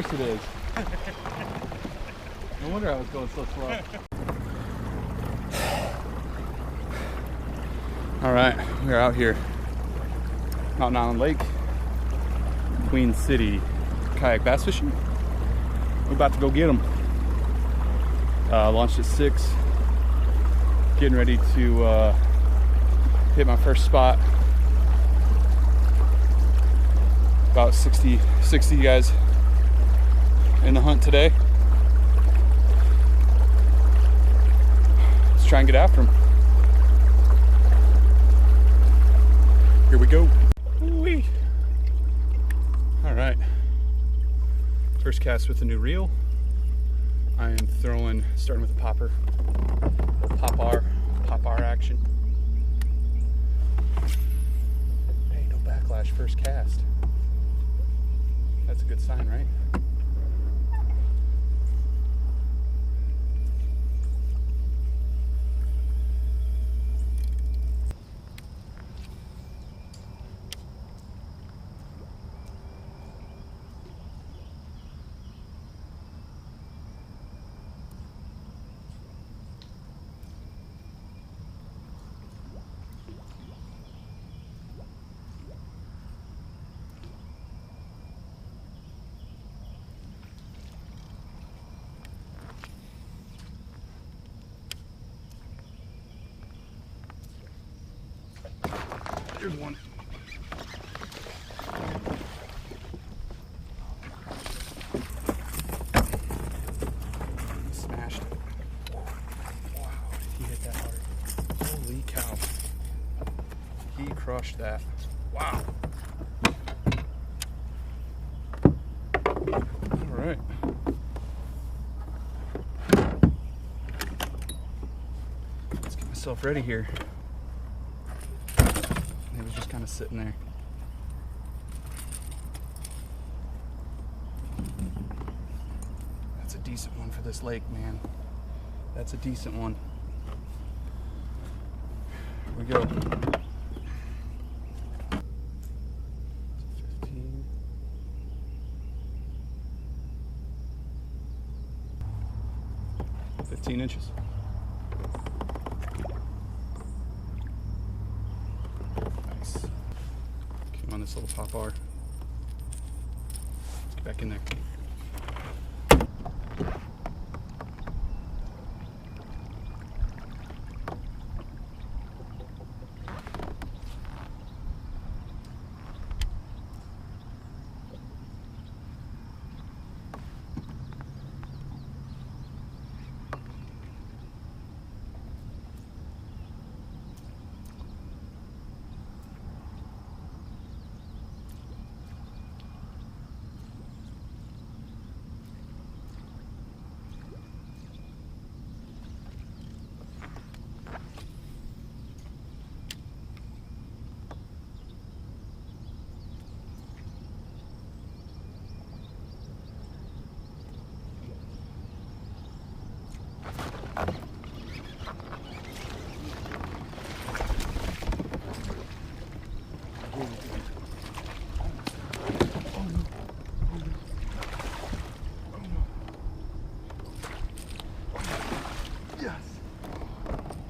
course it is. No wonder I was going so slow. All right, we're out here, Mountain Island Lake, Queen City, kayak bass fishing. We're about to go get them. Launched at 6. Getting ready to hit my first spot. About 60 guys in the hunt today. Let's try and get after them. Here we go. Woo-wee. All right. First cast with a new reel. I am starting with a popper. Pop R action. Hey, no backlash first cast. That's a good sign, right? Here's one. Smashed it. Wow, did he hit that hard? Holy cow. He crushed that. Wow. All right. Let's get myself ready here. It was just kind of sitting there. That's a decent one for this lake, man. That's a decent one. Here we go. 15. 15 inches. On this little pop R. Let's get back in there.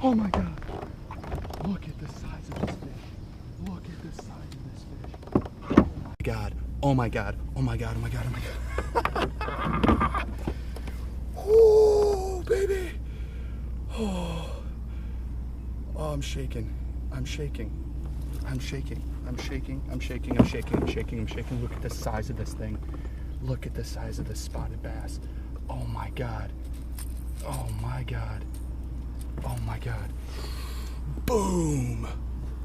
Oh my God. Look at the size of this fish. Look at the size of this fish. Oh my God. Oh my God. Oh my God. Oh my God. Oh my God. Oh, baby. Oh, I'm shaking. I'm shaking. I'm shaking. I'm shaking. I'm shaking. I'm shaking. I'm shaking. I'm shaking. Look at the size of this thing. Look at the size of this spotted bass. Oh my God. Oh my God. Oh my God. Boom!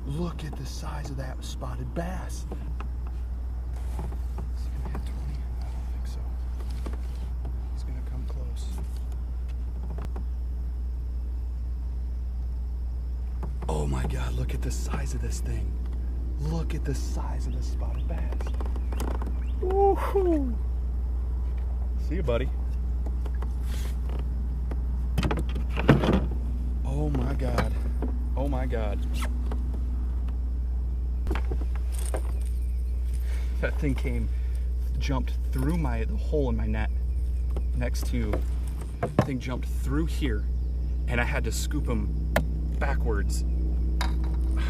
Look at the size of that spotted bass. Is he gonna hit 20? I don't think so. He's gonna come close. Oh my God, look at the size of this thing. Look at the size of this spotted bass. Woohoo! See you, buddy. Oh my God. Oh my God. That thing came jumped through the hole in my net next to, the thing jumped through here, and I had to scoop him backwards.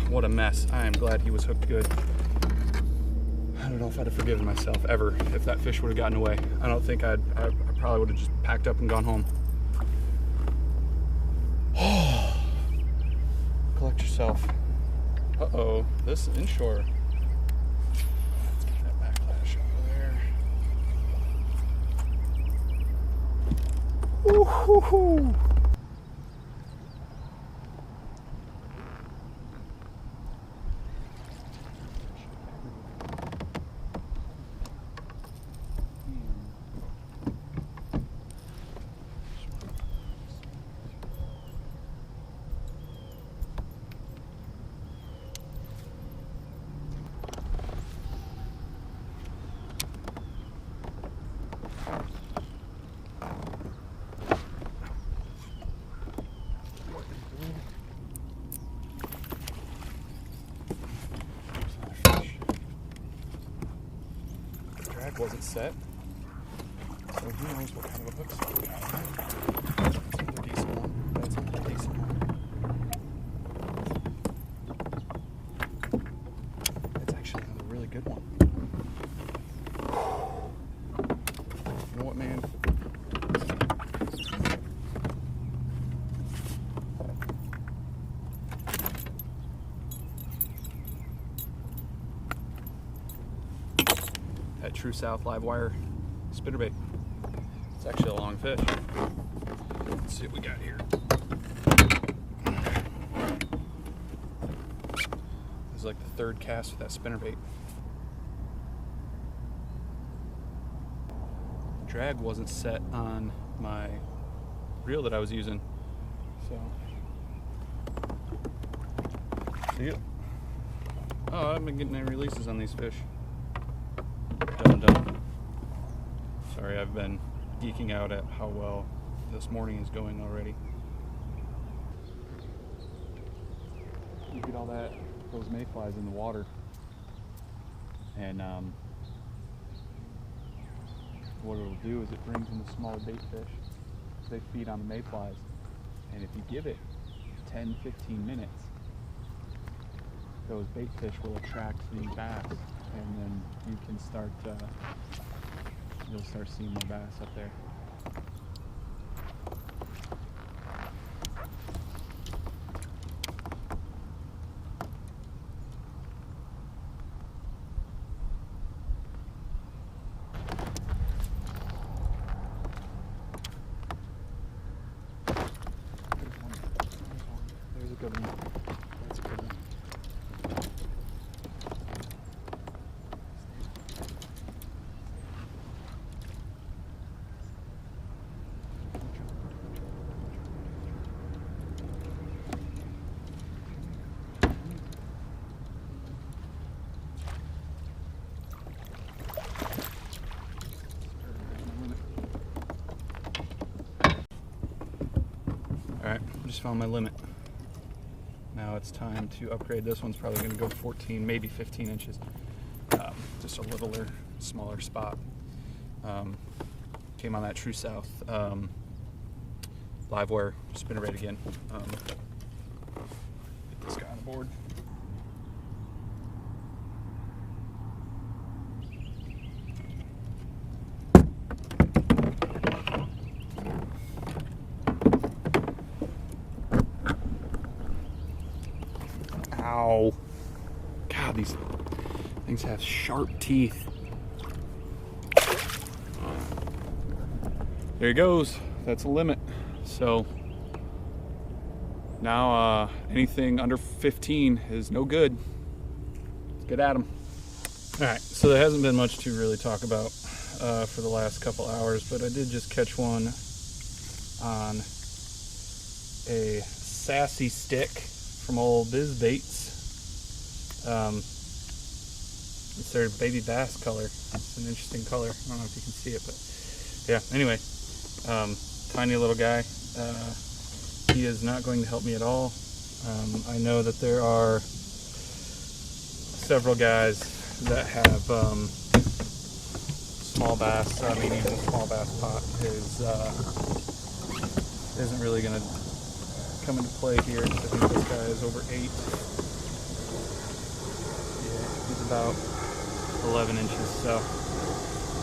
What a mess. I am glad he was hooked good. I don't know if I'd have forgiven myself ever if that fish would have gotten away. I don't think I probably would have just packed up and gone home. Collect yourself. Uh-oh, this inshore. Let's get that backlash over there. Woo-hoo-hoo. Wasn't set, so who knows what kind of a hook set we got. That's another decent one. That's another decent one. That's actually another really good one. You know what, man? That True South live wire spinnerbait. It's actually a long fish. Let's see what we got here. This is like the third cast with that spinnerbait. The drag wasn't set on my reel that I was using, so. See it? Oh, I haven't been getting any releases on these fish. Dum-dum. Sorry, I've been geeking out at how well this morning is going already. You get all those mayflies in the water, and what it'll do is it brings in the smaller bait fish. They feed on the mayflies, and if you give it 10-15 minutes, those bait fish will attract the bass, and then you can start you'll start seeing more bass up there. There's a good one. That's a good one. Alright, just found my limit. Now it's time to upgrade. This one's probably going to go 14, maybe 15 inches. Just a littler, smaller spot. Came on that True South live wire spinnerbait again. Get this guy on the board. Ow. God, these things have sharp teeth. There he goes. That's a limit. So now anything under 15 is no good. Let's get at them. All right, so there hasn't been much to really talk about for the last couple hours, but I did just catch one on a sassy stick from old Biz Baits. It's their baby bass color. It's an interesting color. I don't know if you can see it, but yeah, anyway, tiny little guy. He is not going to help me at all. I know that there are several guys that have small bass. I mean, even a small bass pot isn't really going to come into play here. I think this guy is over 8. Yeah, he's about 11 inches. So,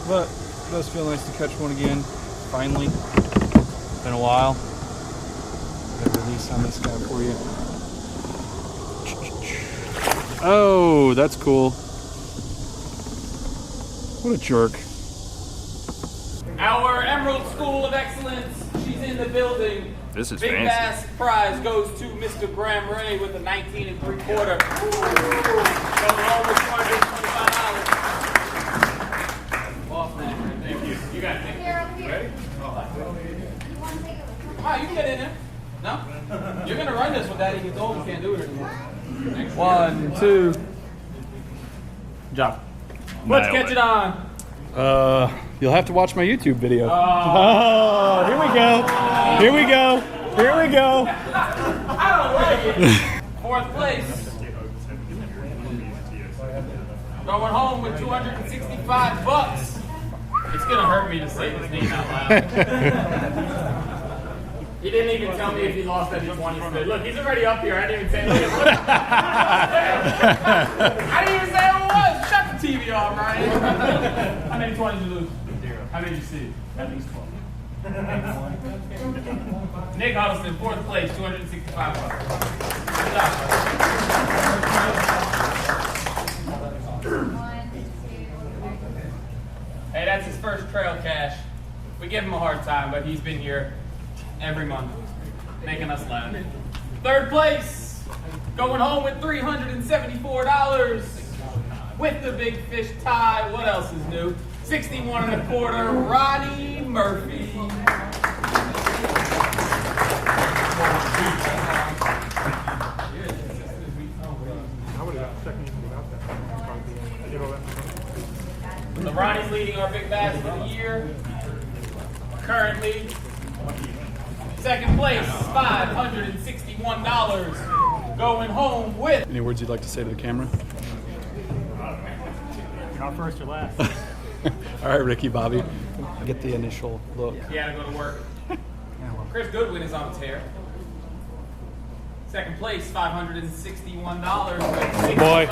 but it does feel nice to catch one again. Finally, it's been a while. Got a release on this guy for you. Oh, that's cool. What a jerk. Our Emerald School of Excellence, she's in the building. This is Big fancy. Bass prize goes to Mr. Graham Ray with a 19 3/4. Going home with $225. Boss man, thank you. You got it. Ready? Come on, you can get in there. No? You're going to run this with Daddy. He told you can't do it anymore. 1, 2. Job. Let's catch it on. You'll have to watch my YouTube video. Oh, here we go. Here we go. Here we go. I don't like it. 4th place. Going home with $265. It's gonna hurt me to say this name out loud. He didn't even tell me if he lost at each one he said. Look, he's already up here. I didn't even say anything. I didn't even say who it was. Shut the TV off, Ryan. How many 20s did you lose? 0. How many did you see? At least 12. Nick Huddleston, 4th place, $265. Good job. Hey, that's his first trail cash. We give him a hard time, but he's been here every month, making us laugh. 3rd place, going home with $374 with the big fish tie. What else is new? 61 1/4, Ronnie Murphy. So Ronnie's leading our big bass for the year. Currently, 2nd place, $561. Going home with. Any words you'd like to say to the camera? You're not first or last. All right, Ricky Bobby. Get the initial look. He had to go to work. Chris Goodwin is on tear. 2nd place, $561. Oh boy.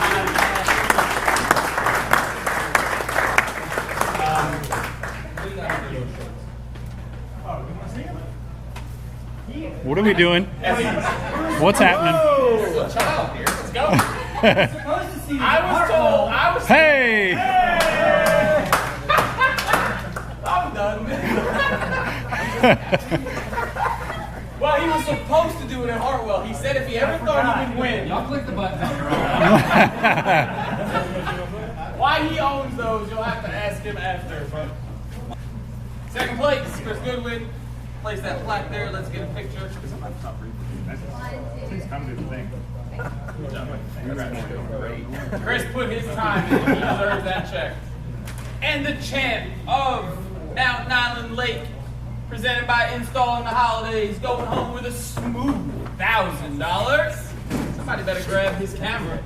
What are we doing? What's happening? Child here. Let's go. I was told. Hey! I'm done. Well, he was supposed to do it in Hartwell. He said if he ever thought he would win. Y'all click the button on your own. Why he owns those, you'll have to ask him after. 2nd place, Chris Goodwin. Place that plaque there. Let's get a picture. Please come do the thing. Chris put his time in. He deserves that check. And the champ of Mountain Island Lake, presented by Install in the Holidays, going home with a smooth $1,000. Somebody better grab his camera.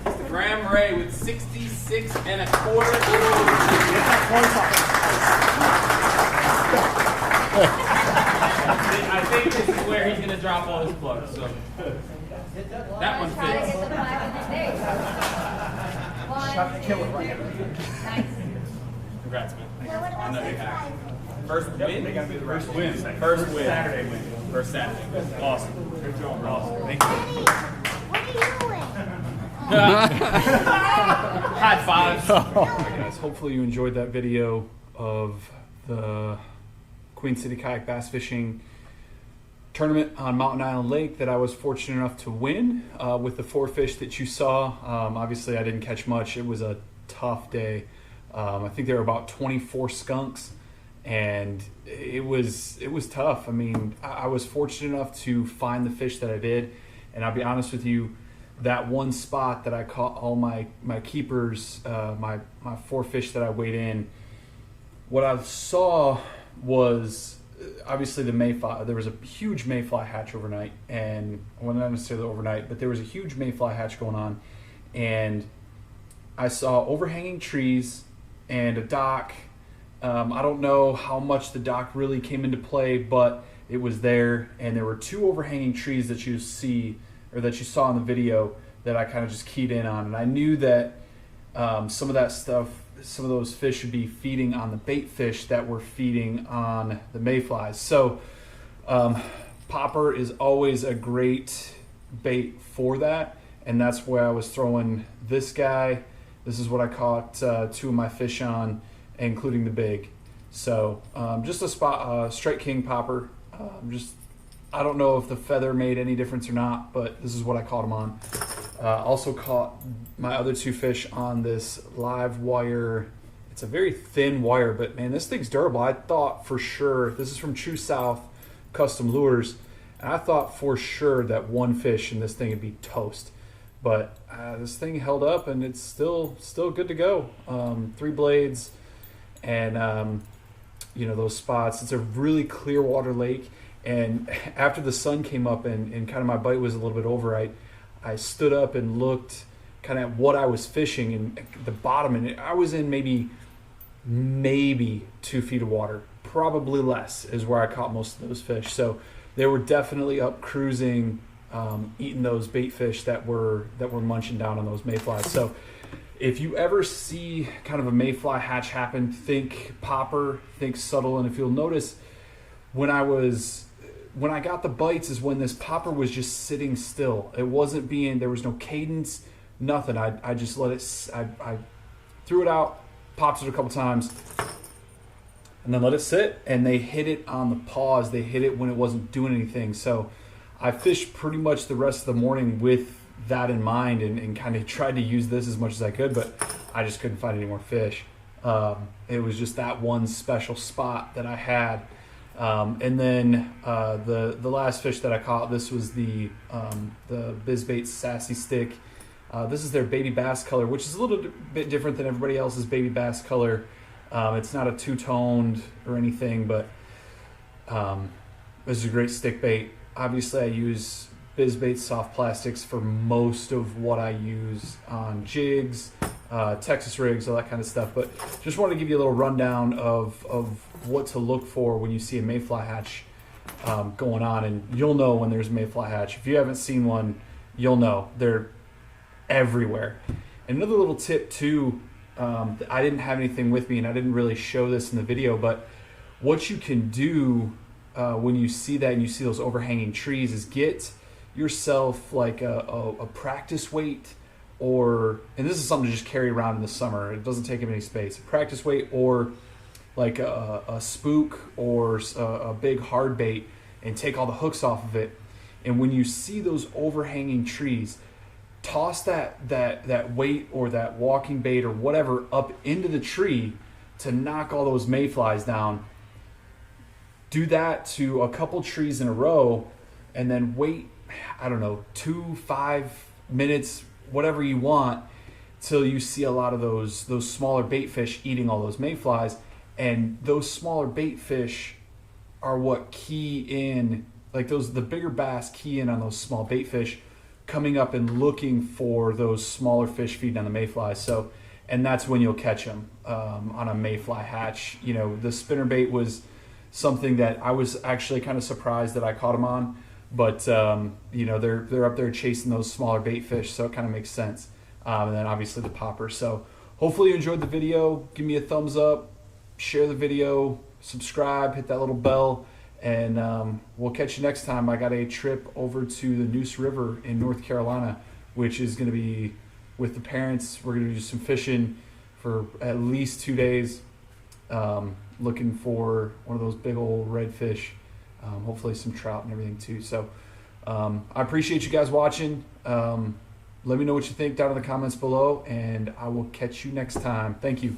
Mr. Graham Ray with 66 1/4. I think this is where he's going to drop all his plugs. So that one fits. Kill it right. Nice. Congrats, man. I know you have. First win? First win. First win. Saturday win. First Saturday win. Awesome. Good job, awesome. Thank you. What are you doing? High fives. Guys, hopefully you enjoyed that video of the Queen City Kayak Bass Fishing tournament on Mountain Island Lake that I was fortunate enough to win with the 4 fish that you saw. Obviously, I didn't catch much. It was a tough day. I think there were about 24 skunks, and it was tough. I mean, I was fortunate enough to find the fish that I did, and I'll be honest with you, that one spot that I caught all my keepers, my 4 fish that I weighed in, what I saw was obviously the mayfly. There was a huge mayfly hatch overnight, and well, not necessarily overnight, but there was a huge mayfly hatch going on, and I saw overhanging trees and a dock. I don't know how much the dock really came into play, but it was there, and there were 2 overhanging trees that you see, or that you saw in the video, that I kind of just keyed in on. And I knew that some of that stuff, some of those fish would be feeding on the bait fish that were feeding on the mayflies. So popper is always a great bait for that, and that's where I was throwing this guy. This is what I caught 2 of my fish on, including the big. So just a straight king popper. I don't know if the feather made any difference or not, but this is what I caught them on. Also caught my other 2 fish on this live wire. It's a very thin wire, but man, this thing's durable. I thought for sure, this is from True South Custom Lures, and I thought for sure that 1 fish in this thing would be toast. But this thing held up, and it's still good to go. 3 blades, and you know, those spots. It's a really clear water lake, and after the sun came up and kind of my bite was a little bit over, I stood up and looked kind of at what I was fishing, and the bottom, and I was in maybe 2 feet of water, probably less, is where I caught most of those fish. So they were definitely up cruising, eating those bait fish that were munching down on those mayflies. So if you ever see kind of a mayfly hatch happen, think popper, think subtle. And if you'll notice, when I got the bites is when this popper was just sitting still. It wasn't there was no cadence, nothing. I just let it, I threw it out, popped it a couple times, and then let it sit, and they hit it on the pause. They hit it when it wasn't doing anything. So I fished pretty much the rest of the morning with that in mind, and kind of tried to use this as much as I could, but I just couldn't find any more fish. It was just that one special spot that I had. And then the last fish that I caught, this was the Bizbait Sassy Stick. This is their baby bass color, which is a little bit different than everybody else's baby bass color. It's not a two-toned or anything, but this is a great stick bait. Obviously, I use Bizbait soft plastics for most of what I use on jigs, Texas rigs, all that kind of stuff. But just wanted to give you a little rundown of what to look for when you see a mayfly hatch going on, and you'll know when there's a mayfly hatch. If you haven't seen one, you'll know. They're everywhere. And another little tip too, I didn't have anything with me, and I didn't really show this in the video, but what you can do when you see that and you see those overhanging trees is get yourself like a practice weight, or, and this is something to just carry around in the summer, it doesn't take up any space, a practice weight, or like a spook, or a big hard bait, and take all the hooks off of it. And when you see those overhanging trees, toss that weight or that walking bait or whatever up into the tree to knock all those mayflies down. Do that to a couple trees in a row, and then wait, I don't know, 2-5 minutes, whatever you want, till you see a lot of those smaller bait fish eating all those mayflies. And those smaller bait fish are what key in, like the bigger bass key in on those small bait fish, coming up and looking for those smaller fish feeding on the mayflies. So, and that's when you'll catch them on a mayfly hatch. You know, the spinnerbait was something that I was actually kind of surprised that I caught them on, but you know, they're up there chasing those smaller bait fish, so it kind of makes sense. And then obviously the popper. So hopefully you enjoyed the video. Give me a thumbs up, share the video, subscribe, hit that little bell, and we'll catch you next time. I got a trip over to the Neuse River in North Carolina, which is going to be with the parents. We're going to do some fishing for at least 2 days, looking for one of those big old redfish, hopefully some trout and everything too. So I appreciate you guys watching. Let me know what you think down in the comments below, and I will catch you next time. Thank you.